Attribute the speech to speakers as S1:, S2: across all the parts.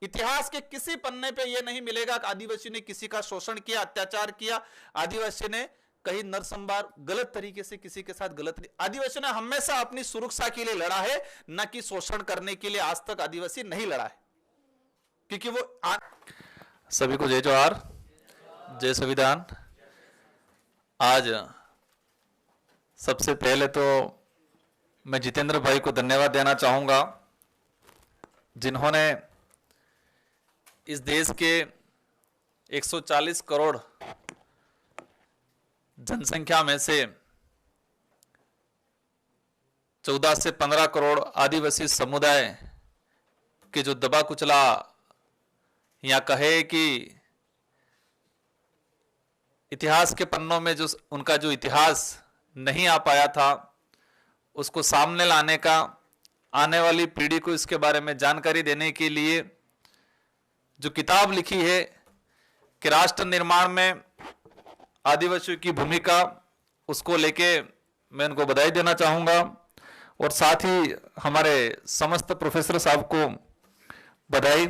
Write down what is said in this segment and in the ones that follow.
S1: इतिहास के किसी पन्ने पे यह नहीं मिलेगा कि आदिवासी ने किसी का शोषण किया, अत्याचार किया, आदिवासी ने कहीं नरसंहार गलत तरीके से किसी के साथ गलत नहीं। आदिवासी ने हमेशा अपनी सुरक्षा के लिए लड़ा है, न कि शोषण करने के लिए आज तक आदिवासी नहीं लड़ा है, क्योंकि वो
S2: सभी को जय जोहार, जय संविधान। आज सबसे पहले तो मैं जितेंद्र भाई को धन्यवाद देना चाहूंगा, जिन्होंने इस देश के 140 करोड़ जनसंख्या में से 14 से 15 करोड़ आदिवासी समुदाय के जो दबा कुचला या कहे कि इतिहास के पन्नों में जो उनका जो इतिहास नहीं आ पाया था, उसको सामने लाने का, आने वाली पीढ़ी को इसके बारे में जानकारी देने के लिए जो किताब लिखी है कि राष्ट्र निर्माण में आदिवासियों की भूमिका, उसको लेके मैं उनको बधाई देना चाहूँगा। और साथ ही हमारे समस्त प्रोफेसर साहब को बधाई।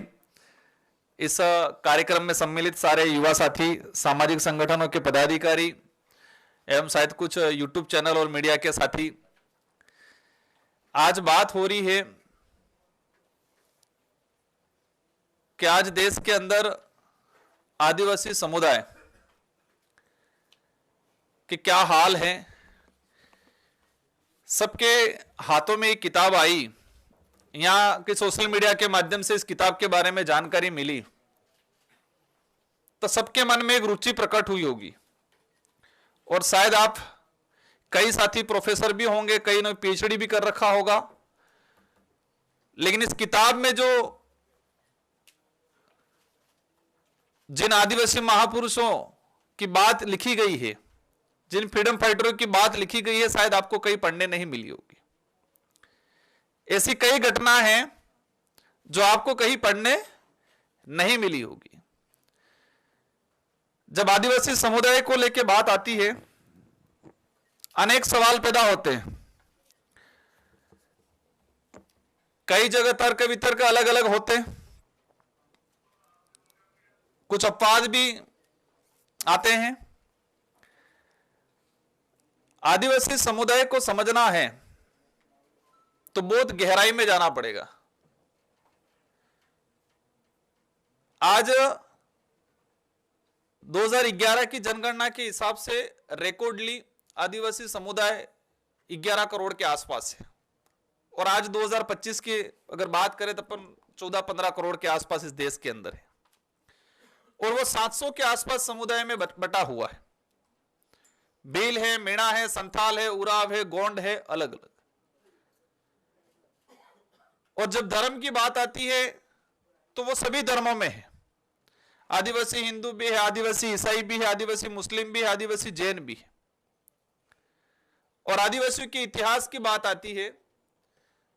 S2: इस कार्यक्रम में सम्मिलित सारे युवा साथी, सामाजिक संगठनों के पदाधिकारी एवं शायद कुछ यूट्यूब चैनल और मीडिया के साथी, आज बात हो रही है कि आज देश के अंदर आदिवासी समुदाय के क्या हाल है। सबके हाथों में एक किताब आई, यहाँ के सोशल मीडिया के माध्यम से इस किताब के बारे में जानकारी मिली, तो सबके मन में एक रुचि प्रकट हुई होगी। और शायद आप कई साथी प्रोफेसर भी होंगे, कई ने पीएचडी भी कर रखा होगा, लेकिन इस किताब में जो जिन आदिवासी महापुरुषों की बात लिखी गई है, जिन फ्रीडम फाइटरों की बात लिखी गई है, शायद आपको कहीं पढ़ने नहीं मिली होगी। ऐसी कई घटना हैं जो आपको कहीं पढ़ने नहीं मिली होगी। जब आदिवासी समुदाय को लेकर बात आती है, अनेक सवाल पैदा होते हैं। कई जगह तर्क वितर्क अलग अलग होते हैं, कुछ अपवाद भी आते हैं। आदिवासी समुदाय को समझना है तो बहुत गहराई में जाना पड़ेगा। आज 2011 की जनगणना के हिसाब से रिकॉर्डली आदिवासी समुदाय 11 करोड़ के आसपास है, और आज 2025 की अगर बात करें तो अपन 14-15 करोड़ के आसपास इस देश के अंदर है, और वो 700 के आसपास समुदाय में बटा हुआ है। भील है, मेणा है, संथाल है, उराव है, गोंड है, अलग अलग। और जब धर्म की बात आती है तो वो सभी धर्मों में है। आदिवासी हिंदू भी है, आदिवासी ईसाई भी है, आदिवासी मुस्लिम भी है, आदिवासी जैन भी है। और आदिवासियों के इतिहास की बात आती है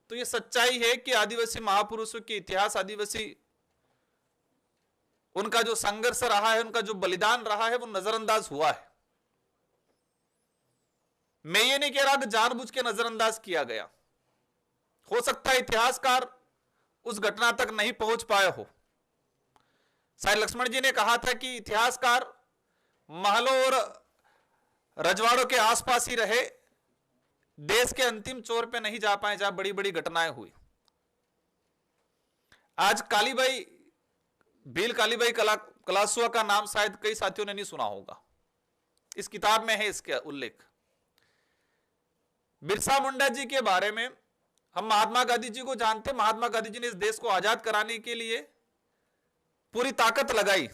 S2: तो ये सच्चाई है कि आदिवासी महापुरुषों के इतिहास, आदिवासी उनका जो संघर्ष रहा है, उनका जो बलिदान रहा है, वो नजरअंदाज हुआ है। मैं ये नहीं कह रहा कि जानबूझ के नजरअंदाज किया गया, हो सकता है इतिहासकार उस घटना तक नहीं पहुंच पाए हो। शायद लक्ष्मण जी ने कहा था कि इतिहासकार महलों और रजवाड़ों के आसपास ही रहे, देश के अंतिम छोर पे नहीं जा पाए जहां बड़ी बड़ी घटनाएं हुई। आज कालीबाई, भील कालीबाई कलासुआ का नाम शायद कई साथियों ने नहीं सुना होगा, इस किताब में है इसका उल्लेख। बिरसा मुंडा जी के बारे में हम महात्मा गांधी जी को जानते। महात्मा गांधी जी ने इस देश को आजाद कराने के लिए पूरी ताकत लगाई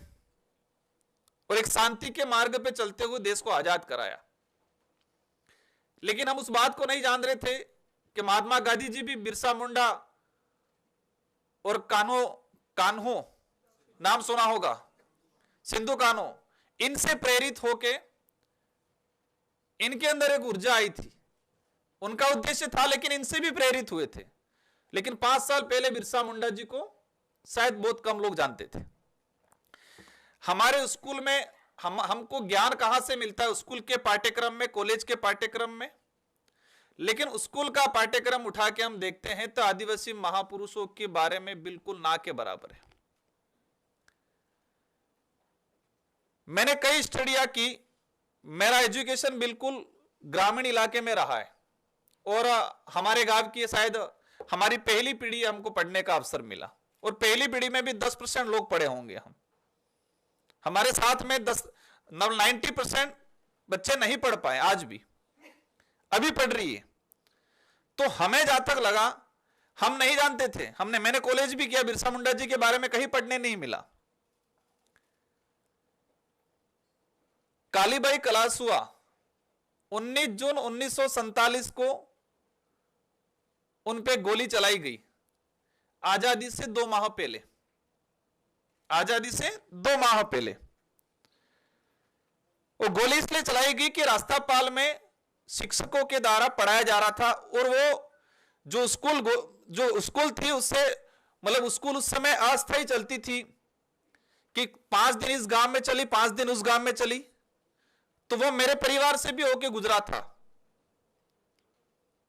S2: और एक शांति के मार्ग पे चलते हुए देश को आजाद कराया। लेकिन हम उस बात को नहीं जान रहे थे कि महात्मा गांधी जी भी बिरसा मुंडा और कान्हो नाम सुना होगा, सिंधु कान्हो, इनसे प्रेरित होके इनके अंदर एक ऊर्जा आई थी। उनका उद्देश्य था, लेकिन इनसे भी प्रेरित हुए थे। लेकिन 5 साल पहले बिरसा मुंडा जी को शायद बहुत कम लोग जानते थे। हमारे स्कूल में हमको ज्ञान कहां से मिलता है? स्कूल के पाठ्यक्रम में, कॉलेज के पाठ्यक्रम में। लेकिन स्कूल का पाठ्यक्रम उठा के हम देखते हैं तो आदिवासी महापुरुषों के बारे में बिल्कुल ना के बराबर है।
S1: मैंने कई स्टडियां की, मेरा एजुकेशन बिल्कुल ग्रामीण इलाके में रहा है और हमारे गांव की शायद हमारी पहली पीढ़ी हमको पढ़ने का अवसर मिला और पहली पीढ़ी में भी 10% लोग पढ़े होंगे। हमारे साथ में 90% बच्चे नहीं पढ़ पाए, आज भी अभी पढ़ रही है। तो हमें जहां तक लगा, हम नहीं जानते थे, मैंने कॉलेज भी किया, बिरसा मुंडा जी के बारे में कहीं पढ़ने नहीं मिला। कालीबाई कलासुआ 19 जून 1947 को उन पे गोली चलाई गई, आजादी से 2 माह पहले, आजादी से 2 माह पहले। वो गोली इसलिए चलाई गई कि रास्तापाल में शिक्षकों के द्वारा पढ़ाया जा रहा था और वो जो स्कूल थी उससे मतलब स्कूल उस समय अस्थायी चलती थी कि 5 दिन इस गांव में चली, 5 दिन उस गांव में चली। तो वो मेरे परिवार से भी होके गुजरा था।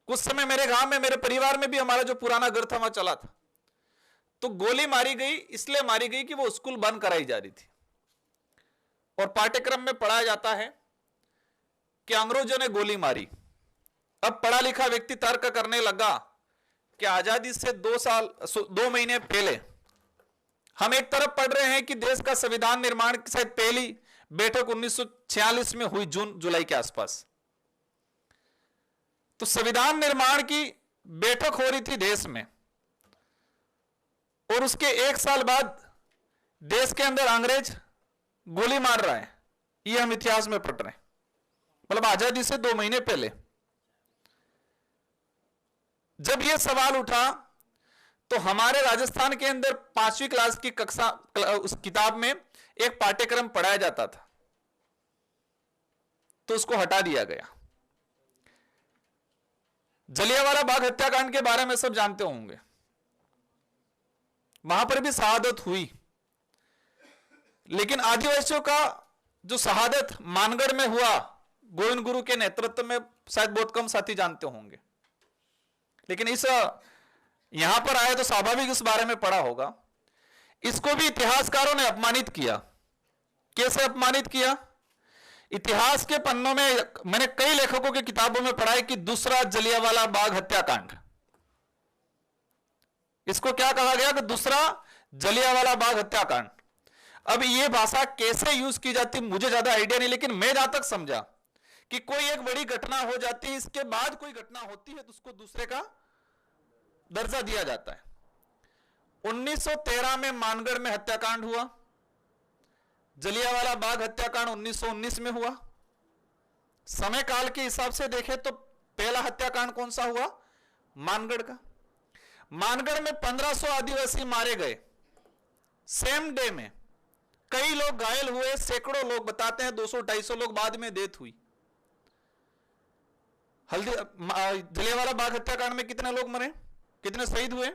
S1: कुछ समय मेरे गांव में, मेरे परिवार में भी हमारा जो पुराना घर था वहां चला था। तो गोली मारी गई, इसलिए मारी गई कि वो स्कूल बंद कराई जा रही थी और पाठ्यक्रम में पढ़ाया जाता है कि अंग्रेजों ने गोली मारी। अब पढ़ा लिखा व्यक्ति तर्क करने लगा कि आजादी से 2 महीने पहले हम एक तरफ पढ़ रहे हैं कि देश का संविधान निर्माण की शायद पहली बैठक 1946 में हुई, जून जुलाई के आसपास। तो संविधान निर्माण की बैठक हो रही थी देश में और उसके 1 साल बाद देश के अंदर अंग्रेज गोली मार रहा है। ये हम इतिहास में पढ़ रहे हैं, मतलब आजादी से 2 महीने पहले। जब यह सवाल उठा तो हमारे राजस्थान के अंदर 5वीं क्लास की कक्षा उस किताब में एक पाठ्यक्रम पढ़ाया जाता था, तो उसको हटा दिया गया। जलियांवाला बाग हत्याकांड के बारे में सब जानते होंगे, वहां पर भी शहादत हुई, लेकिन आदिवासियों का जो शहादत मानगढ़ में हुआ गोविंद गुरु के नेतृत्व में, शायद बहुत कम साथी जानते होंगे। लेकिन इस यहां पर आए तो स्वाभाविक इस बारे में पढ़ा होगा। इसको भी इतिहासकारों ने अपमानित किया। कैसे अपमानित किया? इतिहास के पन्नों में मैंने कई लेखकों की किताबों में पढ़ा है कि दूसरा जलियांवाला बाग हत्याकांड, इसको क्या कहा गया कि दूसरा जलियांवाला बाग हत्याकांड। अब यह भाषा कैसे यूज की जाती मुझे ज्यादा आइडिया नहीं, लेकिन मैं जहां तक समझा कि कोई एक बड़ी घटना हो जाती है, इसके बाद कोई घटना होती है तो उसको दूसरे का दर्जा दिया जाता है। 1913 में मानगढ़ में हत्याकांड हुआ, जलियांवाला बाग हत्याकांड 1919 में हुआ। समय काल के हिसाब से देखें तो पहला हत्याकांड कौन सा हुआ? मानगढ़ का। मानगढ़ में 1500 आदिवासी मारे गए सेम डे में। कई लोग घायल हुए, सैकड़ों लोग, बताते हैं 200-250 लोग बाद में डेथ हुई। जलियांवाला बाग हत्याकांड में कितने लोग मरे, कितने शहीद हुए?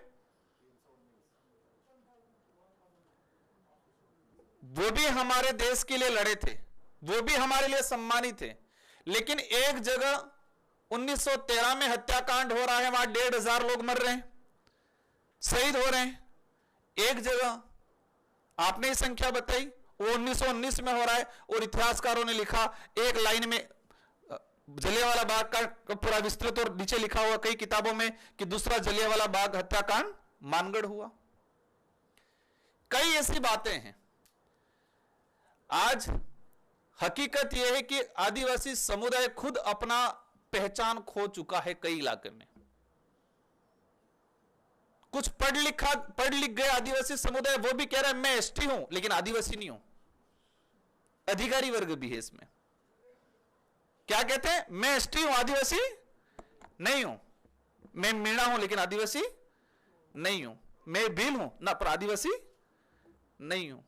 S1: वो भी हमारे देश के लिए लड़े थे, वो भी हमारे लिए सम्मानित थे। लेकिन एक जगह 1913 में हत्याकांड हो रहा है, वहां 1500 लोग मर रहे हैं, शहीद हो रहे हैं। एक जगह आपने संख्या बताई, वो 1919 में हो रहा है और इतिहासकारों ने लिखा एक लाइन में जलियांवाला बाग का पूरा विस्तृत और नीचे लिखा हुआ कई किताबों में कि दूसरा जलियांवाला बाग हत्याकांड मानगढ़ हुआ। कई ऐसी बातें हैं। आज हकीकत यह है कि आदिवासी समुदाय खुद अपना पहचान खो चुका है कई इलाके में। कुछ पढ़ लिख गए आदिवासी समुदाय, वो भी कह रहा है मैं एसटी हूं लेकिन आदिवासी नहीं हूं। अधिकारी वर्ग भी है इसमें। क्या कहते हैं? मैं एसटी हूं, आदिवासी नहीं हूं। मैं मीणा हूं लेकिन आदिवासी नहीं हूं। मैं भील हूं ना, पर आदिवासी नहीं हूं।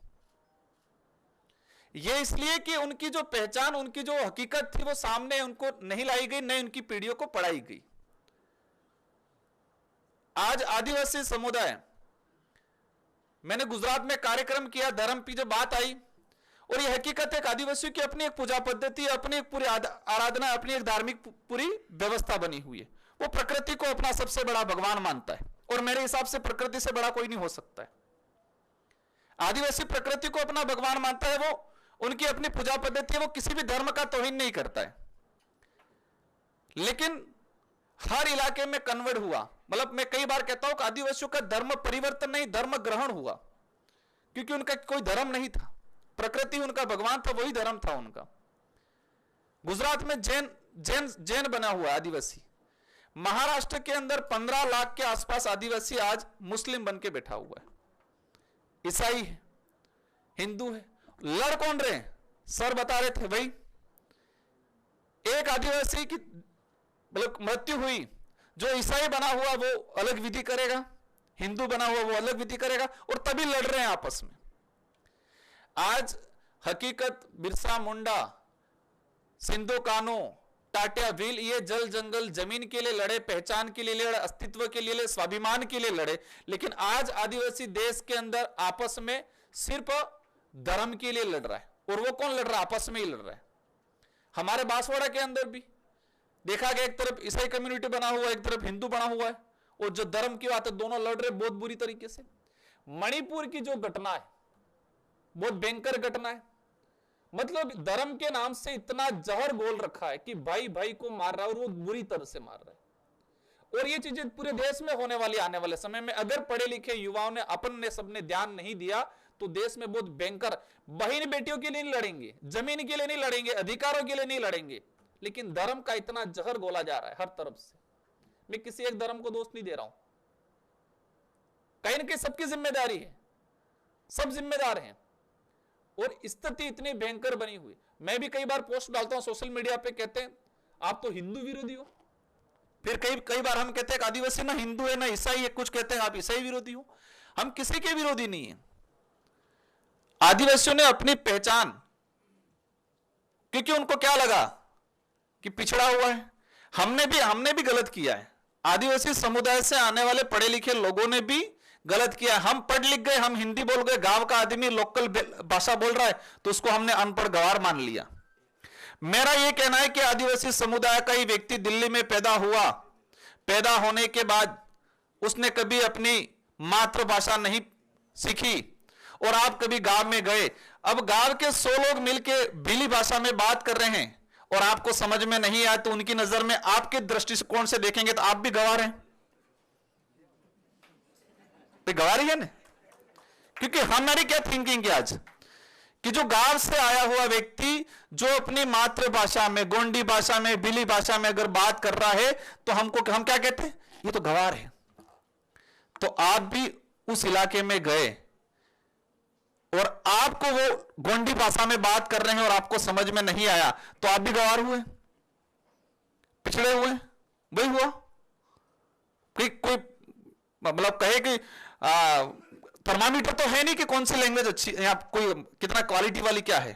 S1: यह इसलिए कि उनकी जो पहचान, उनकी जो हकीकत थी वो सामने उनको नहीं लाई गई, नहीं उनकी पीढ़ियों को पढ़ाई गई। आज आदिवासी समुदाय, मैंने गुजरात में कार्यक्रम किया, धर्म की जो बात आई, और यह हकीकत है कि आदिवासियों की अपनी एक पूजा पद्धति, अपनी एक पूरी आराधना, अपनी एक धार्मिक पूरी व्यवस्था बनी हुई है। वो प्रकृति को अपना सबसे बड़ा भगवान मानता है और मेरे हिसाब से प्रकृति से बड़ा कोई नहीं हो सकता है। आदिवासी प्रकृति को अपना भगवान मानता है। वो उनकी अपनी पूजा पद्धति है, वो किसी भी धर्म का तौहीन नहीं करता है, लेकिन हर इलाके में कन्वर्ट हुआ। मतलब मैं कई बार कहता हूं कि आदिवासियों का धर्म परिवर्तन नहीं, धर्म ग्रहण हुआ, क्योंकि उनका कोई धर्म नहीं था, प्रकृति उनका भगवान था, वही धर्म था उनका। गुजरात में जैन बना हुआ आदिवासी, महाराष्ट्र के अंदर 15 लाख के आसपास आदिवासी आज मुस्लिम बन के बैठा हुआ है, ईसाई है, हिंदू है। लड़ कौन रहे? सर बता रहे थे भाई, एक आदिवासी की मतलब मृत्यु हुई, जो ईसाई बना हुआ वो अलग विधि करेगा, हिंदू बना हुआ वो अलग विधि करेगा, और तभी लड़ रहे हैं आपस में। आज हकीकत बिरसा मुंडा, सिंधु कानो, टाटिया भील, ये जल जंगल जमीन के लिए लड़े, पहचान के लिए लड़े, अस्तित्व के लिए लड़े, स्वाभिमान के लिए लड़े, लेकिन आज आदिवासी देश के अंदर आपस में सिर्फ धर्म के लिए लड़ रहा है। और वो कौन लड़ रहा है? आपस में ही लड़ रहा है। हमारे बांसवाड़ा के अंदर भी देखा गया, एक तरफ ईसाई कम्युनिटी बना हुआ है, एक तरफ हिंदू बना हुआ है, और जो धर्म की बात है दोनों लड़ रहे बहुत बुरी तरीके से। मणिपुर की जो घटना है बहुत भयंकर घटना है, मतलब धर्म के नाम से इतना जहर घोल रखा है कि भाई भाई को मार रहा है, और वो बुरी तरह से मार रहा है। और ये चीजें पूरे देश में होने वाली आने वाले समय में, अगर पढ़े लिखे युवाओं ने, अपन ने, सबने ध्यान नहीं दिया तो देश में बहुत भयंकर, बहन बेटियों के लिए नहीं लड़ेंगे, जमीन के लिए नहीं लड़ेंगे, अधिकारों के लिए नहीं लड़ेंगे, लेकिन धर्म का इतना जहर घोला जा रहा है हर तरफ से। मैं किसी एक धर्म को दोष नहीं दे रहा हूं, कहीं ना कहीं सबकी जिम्मेदारी है, सब जिम्मेदार हैं, और स्थिति इतनी भयंकर बनी हुई। मैं भी कई बार पोस्ट डालता हूं सोशल मीडिया पे, कहते हैं आप तो हिंदू विरोधी हो, फिर कई बार हम कहते हैं आदिवासी ना हिंदू है ना ईसाई है, कुछ कहते हैं आप ईसाई विरोधी हो। हम किसी के विरोधी नहीं है। आदिवासियों ने अपनी पहचान, क्योंकि उनको क्या लगा कि पिछड़ा हुआ है, हमने भी गलत किया है, आदिवासी समुदाय से आने वाले पढ़े लिखे लोगों ने भी गलत किया। हम पढ़ लिख गए, हम हिंदी बोल गए, गांव का आदमी लोकल भाषा बोल रहा है तो उसको हमने अनपढ़ गवार मान लिया। मेरा यह कहना है कि आदिवासी समुदाय का ही व्यक्ति दिल्ली में पैदा हुआ, पैदा होने के बाद उसने कभी अपनी मातृभाषा नहीं सीखी, और आप कभी गांव में गए, अब गांव के 100 लोग मिलके भीली भाषा में बात कर रहे हैं और आपको समझ में नहीं आए तो उनकी नजर में, आपके दृष्टिकोण से देखेंगे तो आप भी गवार हैं, गवार ही है ना। क्योंकि हमारी क्या थिंकिंग है आज, कि जो गांव से आया हुआ व्यक्ति जो अपनी मातृभाषा में, गोंडी भाषा में, भीली भाषा में अगर बात कर रहा है तो हम क्या कहते हैं, ये तो गवार है। तो आप भी उस इलाके में गए और आपको वो गोंडी भाषा में बात कर रहे हैं और आपको समझ में नहीं आया तो आप भी गवार हुए, पिछड़े हुए, वही हुआ। कोई मतलब कहे कि थर्मामीटर तो है नहीं कि कौन सी लैंग्वेज अच्छी है, कोई कितना क्वालिटी वाली क्या है,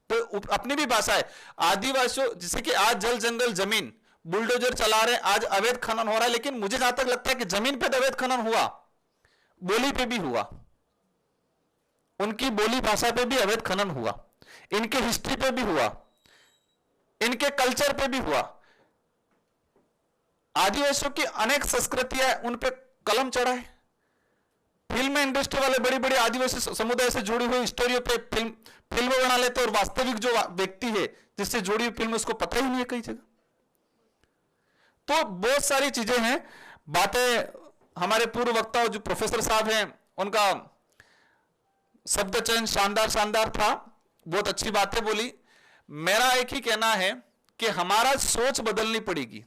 S1: तो अपनी भी भाषा है। आदिवासियों, जैसे कि आज जल जंगल जमीन बुलडोजर चला रहे हैं, आज अवैध खनन हो रहा है, लेकिन मुझे जहां तक लगता है कि जमीन पे अवैध खनन हुआ, बोली पे भी हुआ, उनकी बोली भाषा पे भी अवैध खनन हुआ, इनके हिस्ट्री पे भी हुआ, इनके कल्चर पे भी हुआ। आदिवासियों की अनेक संस्कृतियां उन पे कलम चढ़ा है। फिल्म इंडस्ट्री वाले बड़ी बड़ी आदिवासी समुदाय से जुड़ी हुई स्टोरियों पे फिल्म बना लेते, और वास्तविक जो व्यक्ति है जिससे जुड़ी हुई फिल्म उसको पता ही नहीं है कई जगह। तो बहुत सारी चीजें हैं, बातें। हमारे पूर्व वक्ता जो प्रोफेसर साहब हैं उनका शब्द चयन शानदार था, बहुत अच्छी बातें बोली। मेरा एक ही कहना है कि हमारा सोच बदलनी पड़ेगी।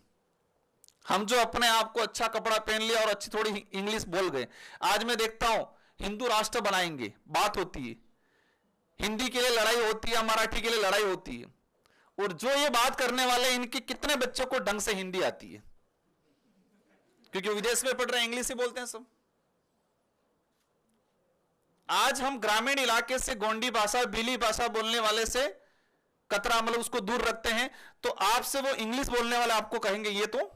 S1: हम जो अपने आप को अच्छा कपड़ा पहन लिया और अच्छी थोड़ी इंग्लिश बोल गए, आज मैं देखता हूं हिंदू राष्ट्र बनाएंगे, बात होती है, हिंदी के लिए लड़ाई होती है, मराठी के लिए लड़ाई होती है, और जो ये बात करने वाले इनके कितने बच्चों को ढंग से हिंदी आती है, क्योंकि विदेश में पढ़ रहे हैं, इंग्लिश ही बोलते हैं सब। आज हम ग्रामीण इलाके से गोंडी भाषा, भीली भाषा बोलने वाले से कतरा, मतलब उसको दूर रखते हैं, तो आपसे वो इंग्लिश बोलने वाले आपको कहेंगे ये तो।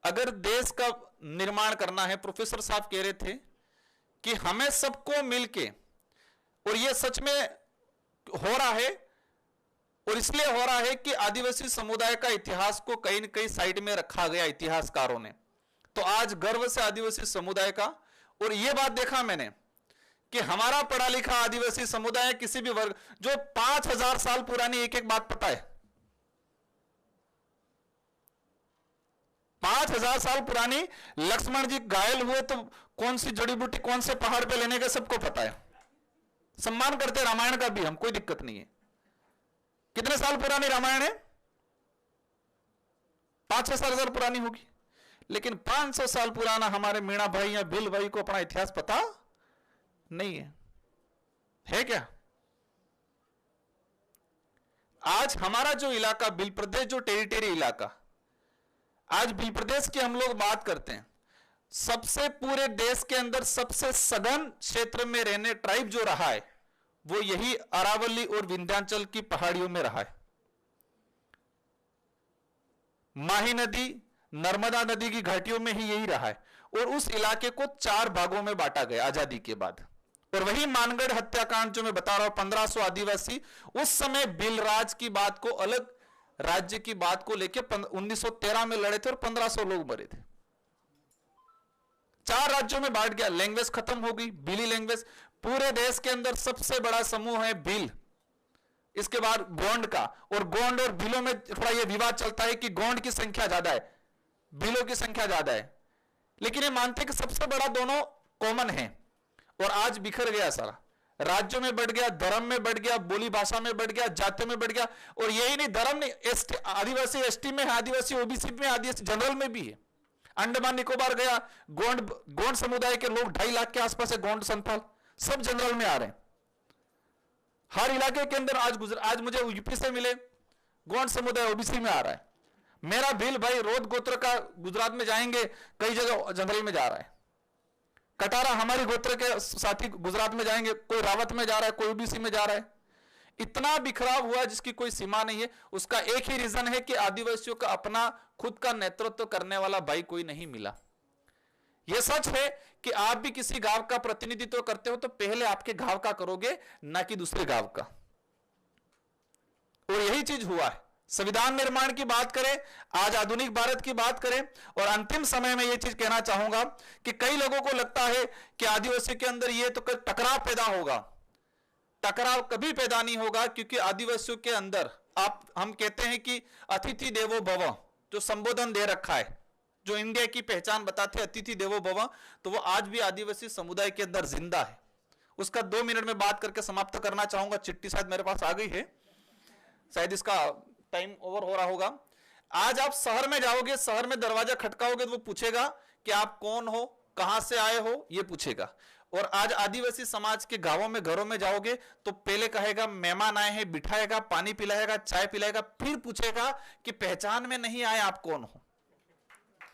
S1: अगर देश का निर्माण करना है, प्रोफेसर साहब कह रहे थे कि हमें सबको मिलके, और ये सच में हो रहा है, और इसलिए हो रहा है कि आदिवासी समुदाय का इतिहास को कहीं न कहीं साइड में रखा गया इतिहासकारों ने। तो आज गर्व से आदिवासी समुदाय का, और यह बात देखा मैंने कि हमारा पढ़ा लिखा आदिवासी समुदाय किसी भी वर्ग, जो 5000 साल पुरानी एक एक बात पता है, 5000 साल पुरानी, लक्ष्मण जी घायल हुए तो कौन सी जड़ी बूटी कौन से पहाड़ पे लेने का सबको पता है। सम्मान करते रामायण का भी हम, कोई दिक्कत नहीं है। कितने साल पुरानी रामायण है? 5-6 साल पुरानी होगी। लेकिन 500 साल पुराना हमारे मीणा भाई या बिल भाई को अपना इतिहास पता नहीं है क्या? आज हमारा जो इलाका बिल प्रदेश, जो टेरिटरी इलाका, आज बिल प्रदेश की हम लोग बात करते हैं, सबसे पूरे देश के अंदर सबसे सघन क्षेत्र में रहने ट्राइब जो रहा है वो यही अरावली और विंध्याचल की पहाड़ियों में रहा है। माही नदी, नर्मदा नदी की घाटियों में ही यही रहा है। और उस इलाके को 4 भागों में बांटा गया आजादी के बाद। और वही मानगढ़ हत्याकांड जो मैं बता रहा हूं, 1500 आदिवासी उस समय बिलराज की बात को, अलग राज्य की बात को लेकर 1913 में लड़े थे और 1500 लोग मरे थे। 4 राज्यों में बांट गया, लैंग्वेज खत्म हो गई, बिली लैंग्वेज। पूरे देश के अंदर सबसे बड़ा समूह है बिल, इसके बाद गोंड का, और गोंड और बिलों में थोड़ा यह विवाद चलता है कि गोंड की संख्या ज्यादा है, बिलों की संख्या ज्यादा है, लेकिन ये मानते हैं कि सबसे बड़ा दोनों कॉमन है। और आज बिखर गया सारा, राज्यों में बढ़ गया, धर्म में बढ़ गया, बोली भाषा में बढ़ गया, जातियों में बढ़ गया। और यही नहीं, धर्म नहीं, आदिवासी एसटी में है, आदिवासी ओबीसी में, आदिवासी जनरल में भी है। अंडमान निकोबार गया, गोंड समुदाय के लोग 2.5 लाख के आसपास है, गोंड संथाल सब जनरल में आ रहे हैं। हर इलाके के अंदर आज मुझे यूपी से मिले, गोंड समुदाय ओबीसी में आ रहा है। मेरा भील भाई रोद गोत्र का गुजरात में जाएंगे, कई जगह जनरल में जा रहा है। कटारा हमारी गोत्र के साथी गुजरात में जाएंगे, कोई रावत में जा रहा है, कोई ओबीसी में जा रहा है। इतना बिखराव हुआ जिसकी कोई सीमा नहीं है। उसका एक ही रीजन है कि आदिवासियों का अपना खुद का नेतृत्व करने वाला भाई कोई नहीं मिला। यह सच है कि आप भी किसी गांव का प्रतिनिधित्व करते हो तो पहले आपके गांव का करोगे, ना कि दूसरे गांव का। और यही चीज हुआ है। संविधान निर्माण की बात करें, आज आधुनिक भारत की बात करें, और अंतिम समय में यह चीज कहना चाहूंगा कि कई लोगों को लगता है कि आदिवासी के अंदर यह तो टकराव पैदा होगा। टकराव कभी पैदा नहीं होगा, क्योंकि आदिवासियों के अंदर हम कहते हैं कि अतिथि देवो भव, जो संबोधन दे रखा है, जो इंडिया की पहचान बताते हैं अतिथि देवो भव, तो वो आज भी आदिवासी समुदाय के अंदर जिंदा है। उसका 2 मिनट में बात करके समाप्त करना चाहूंगा। चिट्ठी शायद मेरे पास आ गई है, शायद इसका टाइम ओवर हो रहा होगा। आज आप शहर में जाओगे, शहर में दरवाजा खटकाओगे तो वो पूछेगा कि आप कौन हो, कहां से आए हो, ये पूछेगा। और आज आदिवासी समाज के गांवों में, घरों में जाओगे तो पहले कहेगा मेहमान आए हैं, बिठाएगा, पानी पिलाएगा, चाय पिलाएगा, फिर पूछेगा कि पहचान में नहीं आए आप कौन हो।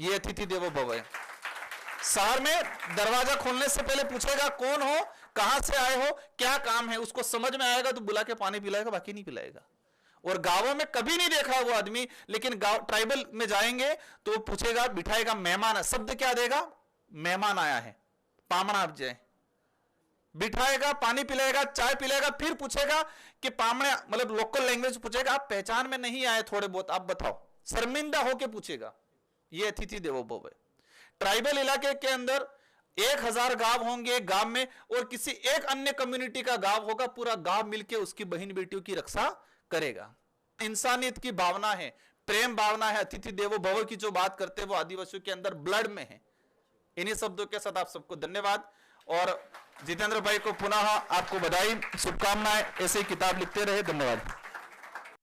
S1: ये अतिथि देवो भव है। शहर में दरवाजा खोलने से पहले पूछेगा कौन हो, कहां से आए हो, क्या काम है। उसको समझ में आएगा तो बुला के पानी पिलाएगा, बाकी नहीं पिलाएगा। और गांवों में कभी नहीं देखा वो आदमी, लेकिन गांव ट्राइबल में जाएंगे तो पूछेगा, बिठाएगा, मेहमान है, शब्द क्या देगा, मेहमान आया है, पामना आप जाए, बिठाएगा, पानी पिलाएगा, चाय पिलाएगा, फिर पूछेगा कि पामने मतलब लोकल लैंग्वेज पूछेगा, आप पहचान में नहीं आए थोड़े बहुत, आप बताओ, शर्मिंदा होके पूछेगा। ये अतिथि देवो भव है। ट्राइबल इलाके के अंदर 1000 गांव होंगे, गांव में और किसी एक अन्य कम्युनिटी का गांव होगा, पूरा गांव मिलके उसकी बहन बेटियों की रक्षा करेगा। इंसानियत की भावना है, प्रेम भावना है, अतिथि देवो भव की जो बात करते हैं वो आदिवासियों के अंदर ब्लड में है। इन्हीं शब्दों के साथ आप सबको धन्यवाद, और जितेंद्र भाई को पुनः आपको बधाई, शुभकामनाएं, ऐसे ही किताब लिखते रहे। धन्यवाद।